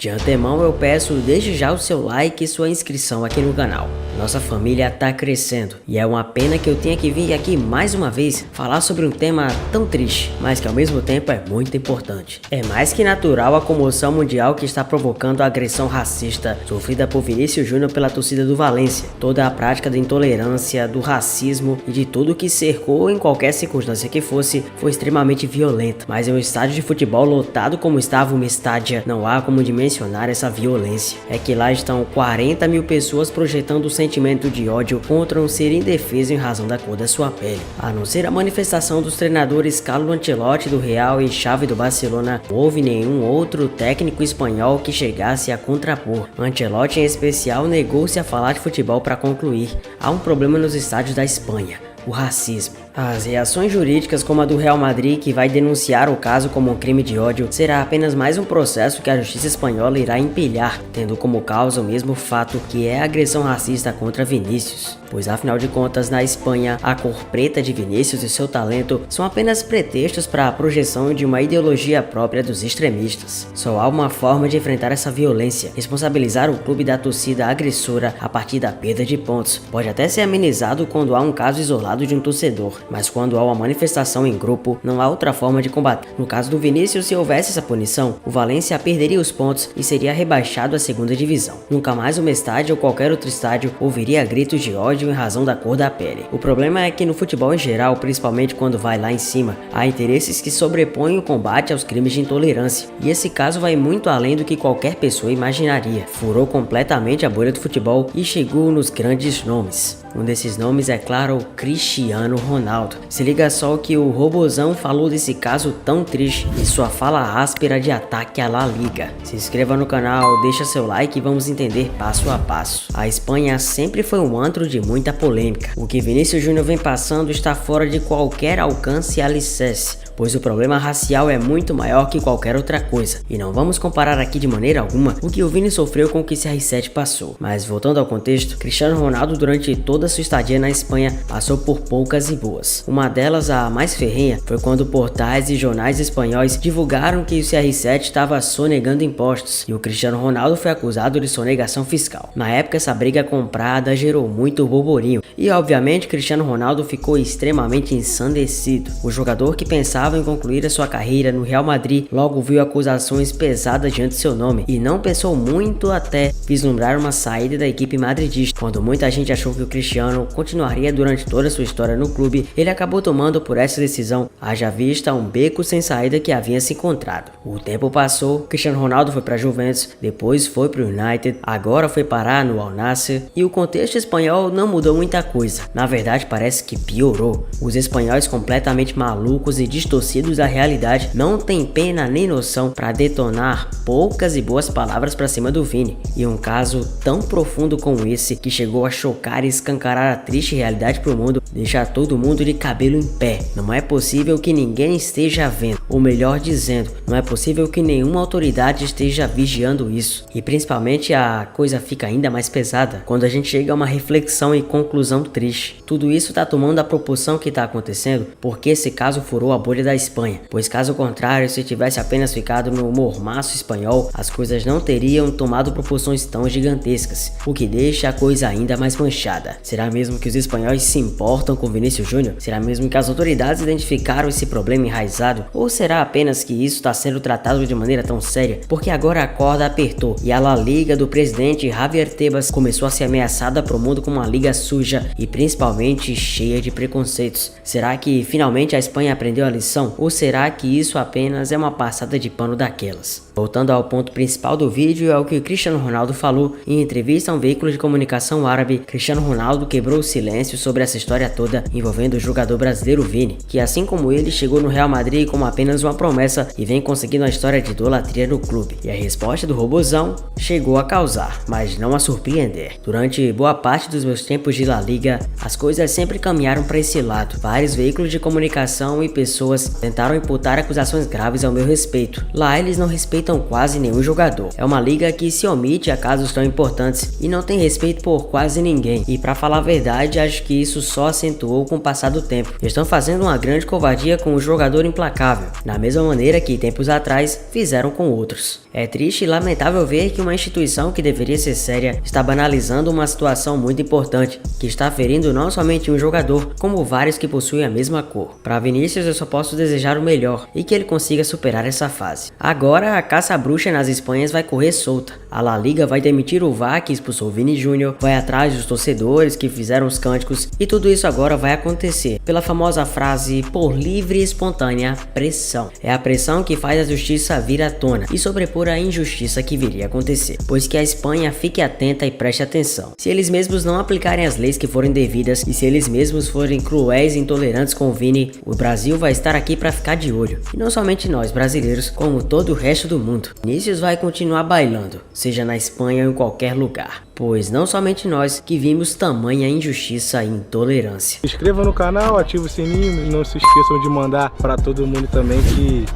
De antemão eu peço desde já o seu like e sua inscrição aqui no canal. Nossa família tá crescendo e é uma pena que eu tenha que vir aqui mais uma vez falar sobre um tema tão triste, mas que ao mesmo tempo é muito importante. É mais que natural a comoção mundial que está provocando a agressão racista sofrida por Vinícius Júnior pela torcida do Valência. Toda a prática da intolerância, do racismo e de tudo que cercou em qualquer circunstância que fosse, foi extremamente violenta. Mas em um estádio de futebol lotado como estava o Mestádia, não há como dimensionar essa violência. É que lá estão 40 mil pessoas projetando o sentimento de ódio contra um ser indefeso em razão da cor da sua pele. A não ser a manifestação dos treinadores Carlo Ancelotti do Real e Xavi do Barcelona, não houve nenhum outro técnico espanhol que chegasse a contrapor. Ancelotti em especial negou-se a falar de futebol para concluir. Há um problema nos estádios da Espanha: o racismo. As reações jurídicas como a do Real Madrid, que vai denunciar o caso como um crime de ódio, será apenas mais um processo que a justiça espanhola irá empilhar, tendo como causa o mesmo fato que é a agressão racista contra Vinícius. Pois afinal de contas, na Espanha, a cor preta de Vinícius e seu talento são apenas pretextos para a projeção de uma ideologia própria dos extremistas. Só há uma forma de enfrentar essa violência: responsabilizar o clube da torcida agressora a partir da perda de pontos. Pode até ser amenizado quando há um caso isolado de um torcedor, mas quando há uma manifestação em grupo, não há outra forma de combater. No caso do Vinícius, se houvesse essa punição, o Valência perderia os pontos e seria rebaixado à segunda divisão. Nunca mais o Mestádio ou qualquer outro estádio ouviria gritos de ódio em razão da cor da pele. O problema é que no futebol em geral, principalmente quando vai lá em cima, há interesses que sobrepõem o combate aos crimes de intolerância. E esse caso vai muito além do que qualquer pessoa imaginaria. Furou completamente a bolha do futebol e chegou nos grandes nomes. Um desses nomes é, claro, o Cristiano Ronaldo. Se liga só o que o Robozão falou desse caso tão triste em sua fala áspera de ataque à La Liga. Se inscreva no canal, deixa seu like e vamos entender passo a passo. A Espanha sempre foi um antro de muita polêmica. O que Vinícius Júnior vem passando está fora de qualquer alcance e alicerce, pois o problema racial é muito maior que qualquer outra coisa. E não vamos comparar aqui de maneira alguma o que o Vini sofreu com o que CR7 passou. Mas voltando ao contexto, Cristiano Ronaldo durante toda sua estadia na Espanha passou por poucas e boas. Uma delas, a mais ferrenha, foi quando portais e jornais espanhóis divulgaram que o CR7 estava sonegando impostos e o Cristiano Ronaldo foi acusado de sonegação fiscal. Na época, essa briga comprada gerou muito burburinho e obviamente Cristiano Ronaldo ficou extremamente ensandecido. O jogador que pensava em concluir a sua carreira no Real Madrid logo viu acusações pesadas diante de seu nome e não pensou muito até vislumbrar uma saída da equipe madridista. Quando muita gente achou que o Cristiano continuaria durante toda a sua história no clube, ele acabou tomando por essa decisão, haja vista um beco sem saída que havia se encontrado. O tempo passou, Cristiano Ronaldo foi para Juventus, depois foi para o United, agora foi parar no Al Nassr e o contexto espanhol não mudou muita coisa. Na verdade, parece que piorou. Os espanhóis completamente malucos e distorcidos da realidade não têm pena nem noção para detonar poucas e boas palavras para cima do Vini. E um caso tão profundo como esse, que chegou a chocar e escancarar a triste realidade para o mundo, deixa todo mundo de cabelo em pé. Não é possível que ninguém esteja vendo, ou melhor dizendo, não é possível que nenhuma autoridade esteja vigiando isso. E principalmente a coisa fica ainda mais pesada quando a gente chega a uma reflexão e conclusão triste. Tudo isso está tomando a proporção que está acontecendo porque esse caso furou a bolha da Espanha, pois caso contrário, se tivesse apenas ficado no mormaço espanhol, as coisas não teriam tomado proporções tão gigantescas, o que deixa a coisa ainda mais manchada. Será mesmo que os espanhóis se importam com Vinícius Júnior? Será mesmo que as autoridades identificaram esse problema enraizado? Ou será apenas que isso está sendo tratado de maneira tão séria porque agora a corda apertou e a La Liga do presidente Javier Tebas começou a ser ameaçada pro mundo como uma liga suja e principalmente cheia de preconceitos? Será que finalmente a Espanha aprendeu a lição? Ou será que isso apenas é uma passada de pano daquelas? Voltando ao ponto principal do vídeo, é o que o Cristiano Ronaldo falou em entrevista a um veículo de comunicação árabe. Cristiano Ronaldo quebrou o silêncio sobre essa história toda envolvendo o jogador brasileiro Vini, que assim como ele chegou no Real Madrid como apenas uma promessa e vem conseguindo uma história de idolatria no clube. E a resposta do Robozão chegou a causar, mas não a surpreender. Durante boa parte dos meus tempos de La Liga, as coisas sempre caminharam para esse lado. Vários veículos de comunicação e pessoas tentaram imputar acusações graves ao meu respeito. Lá eles não respeitam respeitam quase nenhum jogador. É uma liga que se omite a casos tão importantes e não tem respeito por quase ninguém. E pra falar a verdade, acho que isso só acentuou com o passar do tempo. Estão fazendo uma grande covardia com o jogador implacável, da mesma maneira que tempos atrás fizeram com outros. É triste e lamentável ver que uma instituição que deveria ser séria está banalizando uma situação muito importante, que está ferindo não somente um jogador, como vários que possuem a mesma cor. Para Vinícius eu só posso desejar o melhor e que ele consiga superar essa fase. Agora a caça à bruxa nas Espanhas vai correr solta. A La Liga vai demitir o VAR que expulsou Vini Júnior, vai atrás dos torcedores que fizeram os cânticos e tudo isso agora vai acontecer pela famosa frase por livre e espontânea pressão. É a pressão que faz a justiça vir à tona e sobrepor a injustiça que viria a acontecer, pois que a Espanha fique atenta e preste atenção. Se eles mesmos não aplicarem as leis que forem devidas e se eles mesmos forem cruéis e intolerantes com o Vini, o Brasil vai estar aqui para ficar de olho. E não somente nós brasileiros, como todo o resto do mundo. Vinícius vai continuar bailando, seja na Espanha ou em qualquer lugar, pois não somente nós que vimos tamanha injustiça e intolerância. Se inscreva no canal, ative o sininho e não se esqueçam de mandar para todo mundo também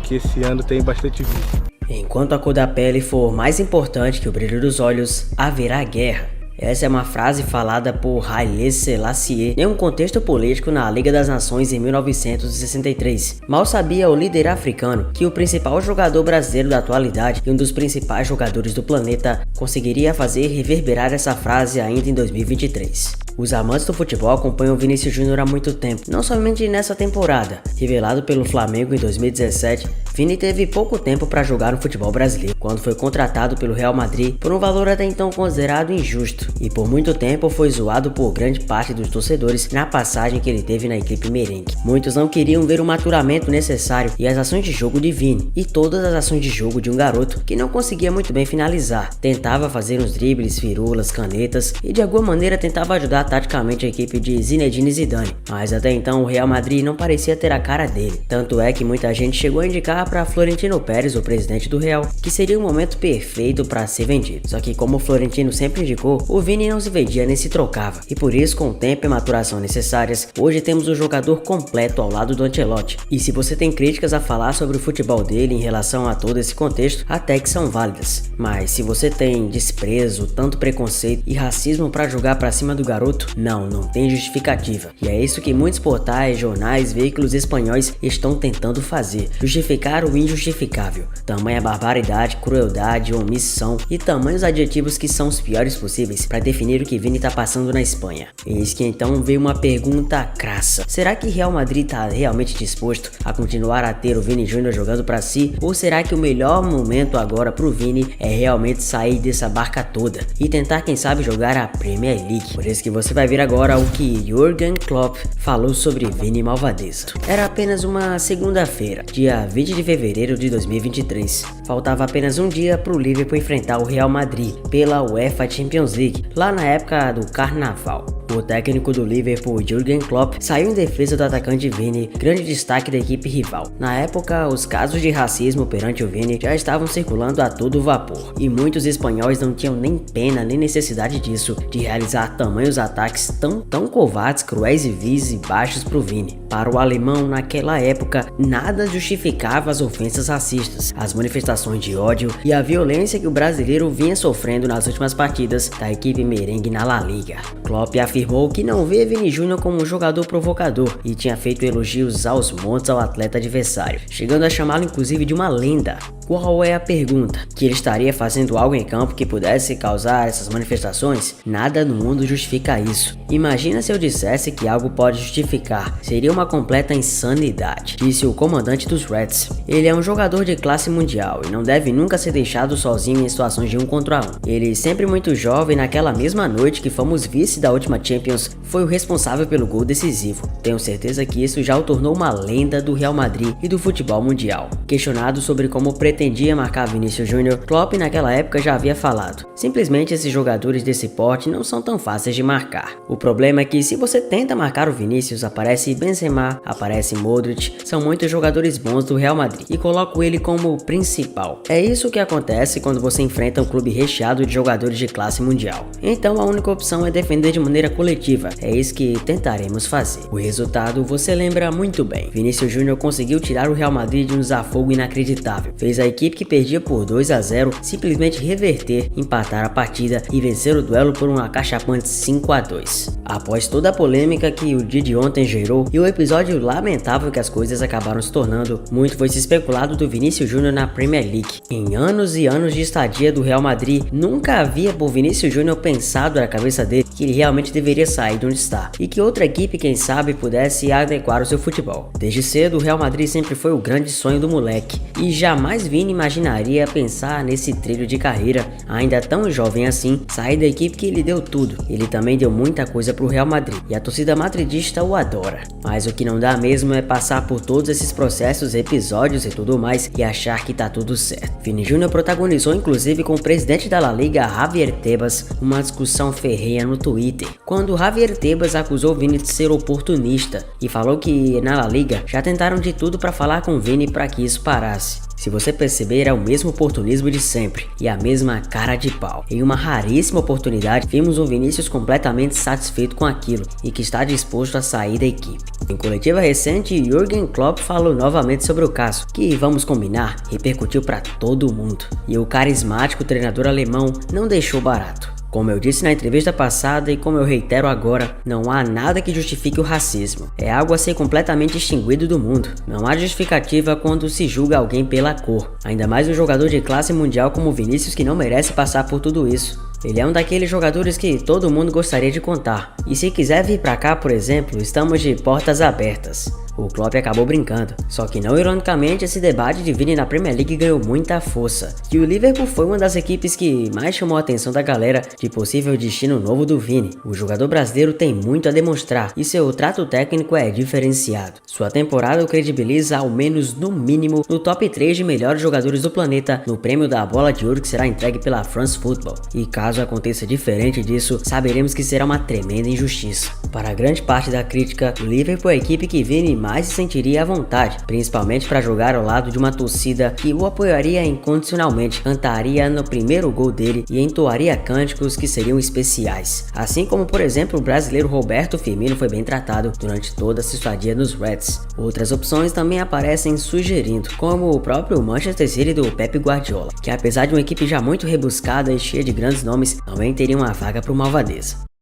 que esse ano tem bastante vídeo. Enquanto a cor da pele for mais importante que o brilho dos olhos, haverá guerra. Essa é uma frase falada por Haile Selassie em um contexto político na Liga das Nações em 1963. Mal sabia o líder africano que o principal jogador brasileiro da atualidade e um dos principais jogadores do planeta conseguiria fazer reverberar essa frase ainda em 2023. Os amantes do futebol acompanham Vinícius Júnior há muito tempo, não somente nessa temporada. Revelado pelo Flamengo em 2017, Vini teve pouco tempo para jogar no futebol brasileiro, quando foi contratado pelo Real Madrid por um valor até então considerado injusto, e por muito tempo foi zoado por grande parte dos torcedores na passagem que ele teve na equipe merengue. Muitos não queriam ver o maturamento necessário e as ações de jogo de Vini, e todas as ações de jogo de um garoto que não conseguia muito bem finalizar, tentava fazer uns dribles, firulas, canetas e de alguma maneira tentava ajudar taticamente a equipe de Zinedine Zidane, mas até então o Real Madrid não parecia ter a cara dele. Tanto é que muita gente chegou a indicar para Florentino Pérez, o presidente do Real, que seria o momento perfeito para ser vendido. Só que como o Florentino sempre indicou, o Vini não se vendia nem se trocava, e por isso, com o tempo e maturação necessárias, hoje temos um jogador completo ao lado do Ancelotti. E se você tem críticas a falar sobre o futebol dele em relação a todo esse contexto, até que são válidas. Mas se você tem desprezo, tanto preconceito e racismo para jogar para cima do garoto, não tem justificativa. E é isso que muitos portais, jornais, veículos espanhóis estão tentando fazer, justificar o injustificável. Tamanha barbaridade, crueldade, omissão e tamanhos adjetivos que são os piores possíveis para definir o que Vini tá passando na Espanha. Eis que então veio uma pergunta crassa: será que Real Madrid tá realmente disposto a continuar a ter o Vini Júnior jogando para si? Ou será que o melhor momento agora pro Vini é realmente sair dessa barca toda e tentar quem sabe jogar a Premier League? Por isso que você vai ver agora o que Jürgen Klopp falou sobre Vini Malvadeza. Era apenas uma segunda-feira, dia 20 de fevereiro de 2023. Faltava apenas um dia para o Liverpool enfrentar o Real Madrid pela UEFA Champions League, lá na época do Carnaval. O técnico do Liverpool, Jürgen Klopp, saiu em defesa do atacante Vini, grande destaque da equipe rival. Na época, os casos de racismo perante o Vini já estavam circulando a todo vapor, e muitos espanhóis não tinham nem pena nem necessidade disso, de realizar tamanhos ataques tão covardes, cruéis e vis e baixos pro Vini. Para o alemão, naquela época, nada justificava as ofensas racistas, as manifestações de ódio e a violência que o brasileiro vinha sofrendo nas últimas partidas da equipe merengue na La Liga. Klopp afirmou que não vê Vini Júnior como um jogador provocador e tinha feito elogios aos montes ao atleta adversário, chegando a chamá-lo inclusive de uma lenda. Qual é a pergunta? Que ele estaria fazendo algo em campo que pudesse causar essas manifestações? Nada no mundo justifica isso. Imagina se eu dissesse que algo pode justificar. Seria uma completa insanidade, disse o comandante dos Reds. Ele é um jogador de classe mundial e não deve nunca ser deixado sozinho em situações de 1 contra 1. Ele, sempre muito jovem, naquela mesma noite que fomos vice da última Champions, foi o responsável pelo gol decisivo. Tenho certeza que isso já o tornou uma lenda do Real Madrid e do futebol mundial. Questionado sobre como pretendia marcar Vinícius Júnior, Klopp naquela época já havia falado: simplesmente esses jogadores desse porte não são tão fáceis de marcar. O problema é que se você tenta marcar o Vinícius, aparece Benzema, aparece Modric, são muitos jogadores bons do Real Madrid e coloco ele como principal. É isso que acontece quando você enfrenta um clube recheado de jogadores de classe mundial. Então a única opção é defender de maneira coletiva. É isso que tentaremos fazer. O resultado você lembra muito bem. Vinícius Júnior conseguiu tirar o Real Madrid de um desafogo inacreditável. Fez a equipe que perdia por 2-0 simplesmente reverter, empatar a partida e vencer o duelo por um acachapante 5-2. Após toda a polêmica que o dia de ontem gerou e o episódio lamentável que as coisas acabaram se tornando, muito foi se especulado do Vinícius Júnior na Premier League. Em anos e anos de estadia do Real Madrid, nunca havia por Vinícius Júnior pensado na cabeça dele que ele realmente deveria sair de onde está e que outra equipe, quem sabe, pudesse adequar o seu futebol. Desde cedo, o Real Madrid sempre foi o grande sonho do moleque e jamais Vini imaginaria pensar nesse trilho de carreira, ainda tão jovem assim, sair da equipe que lhe deu tudo. Ele também deu muita coisa pro Real Madrid e a torcida madridista o adora. Mas o que não dá mesmo é passar por todos esses processos, episódios e tudo mais e achar que tá tudo certo. Vini Júnior protagonizou inclusive com o presidente da La Liga, Javier Tebas, uma discussão ferrenha no Twitter, quando Javier Tebas acusou Vini de ser oportunista e falou que na La Liga já tentaram de tudo para falar com Vini para que isso parasse. Se você perceber, é o mesmo oportunismo de sempre e a mesma cara de pau. Em uma raríssima oportunidade, vimos um Vinícius completamente satisfeito com aquilo e que está disposto a sair da equipe. Em coletiva recente, Jürgen Klopp falou novamente sobre o caso, que, vamos combinar, repercutiu para todo mundo. E o carismático treinador alemão não deixou barato. Como eu disse na entrevista passada e como eu reitero agora, não há nada que justifique o racismo. É algo a ser completamente extinguido do mundo. Não há justificativa quando se julga alguém pela cor. Ainda mais um jogador de classe mundial como Vinícius que não merece passar por tudo isso. Ele é um daqueles jogadores que todo mundo gostaria de contar. E se quiser vir pra cá, por exemplo, estamos de portas abertas. O Klopp acabou brincando, só que não ironicamente esse debate de Vini na Premier League ganhou muita força, e o Liverpool foi uma das equipes que mais chamou a atenção da galera de possível destino novo do Vini. O jogador brasileiro tem muito a demonstrar e seu trato técnico é diferenciado. Sua temporada o credibiliza ao menos no mínimo no top 3 de melhores jogadores do planeta no prêmio da Bola de Ouro que será entregue pela France Football, e caso aconteça diferente disso, saberemos que será uma tremenda injustiça. Para grande parte da crítica, o Liverpool é a equipe que Vini mais se sentiria à vontade, principalmente para jogar ao lado de uma torcida que o apoiaria incondicionalmente, cantaria no primeiro gol dele e entoaria cânticos que seriam especiais. Assim como, por exemplo, o brasileiro Roberto Firmino foi bem tratado durante toda a sua estadia nos Reds. Outras opções também aparecem sugerindo, como o próprio Manchester City do Pep Guardiola, que apesar de uma equipe já muito rebuscada e cheia de grandes nomes, também teria uma vaga para o malvadeza.